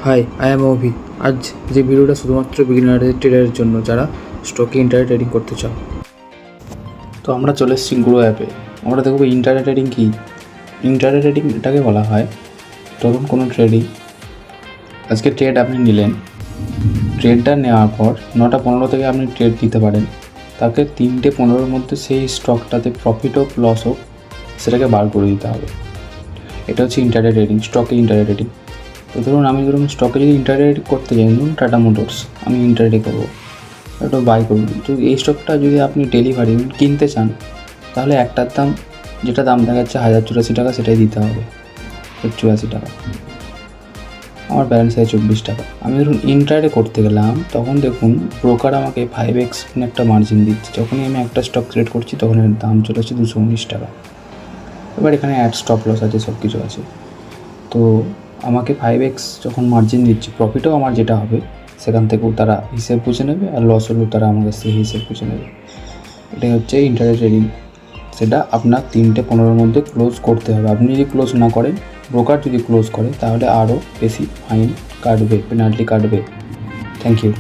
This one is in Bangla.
হাই, আই এম অভি। আজ যে ভিডিওটা শুধুমাত্র বিগিনারদের ট্রেডারের জন্য, যারা স্টকে ইন্টারডে ট্রেডিং করতে চাও। তো আমরা চলে এসেছি গ্রো অ্যাপে। আমরা দেখব ইন্টারডে ট্রেডিং কী। ইন্টারডে ট্রেডিং এটাকে বলা হয়, ধরুন কোনো ট্রেডিং, আজকে ট্রেড আপনি নিলেন, ট্রেডটা নেওয়ার পর 9:15 থেকে আপনি ট্রেড নিতে পারেন। তাকে 3:15 মধ্যে সেই স্টকটাতে প্রফিট হোক লস হোক সেটাকে বার করে দিতে হবে। এটা হচ্ছে ইন্টারডে ট্রেডিং, স্টকে ইন্টারডে ট্রেডিং। তো ধরুন আমি স্টকে যদি ইন্টারডে করতে যাই, ধরুন টাটা মোটরস, আমি ইন্টারডে করবো, একটা বাই করুন। তো এই স্টকটা যদি আপনি ডেলিভারি কিনতে চান, তাহলে একটার দাম, যেটা দাম দেখাচ্ছে 1084 টাকা, সেটাই দিতে হবে 84 টাকা। আমার ব্যালেন্স আছে 24 টাকা। আমি ধরুন ইন্টারডে করতে গেলাম, তখন দেখুন ব্রোকার আমাকে 5x একটা মার্জিন দিচ্ছে। যখনই আমি একটা স্টক ট্রেড করছি, তখন এর দাম চলে আসছে 219 টাকা। এবার এখানে অ্যাড স্টপ লস আছে, সব কিছু আছে। তো আমাকে 5x যখন মার্জিন দিচ্ছে, প্রফিটও আমার যেটা হবে সেখান থেকেও তারা হিসেব বুঝে নেবে, আর লস হলেও তারা আমার কাছ থেকে হিসেব বুঝে নেবে। এটাই হচ্ছে ইন্টারডে ট্রেডিং। সেটা আপনার 3:15 মধ্যে ক্লোজ করতে হবে। আপনি যদি ক্লোজ না করেন, ব্রোকার যদি ক্লোজ করে, তাহলে আরও বেশি ফাইন কাটবে, পেনাল্টি কাটবে। Thank you.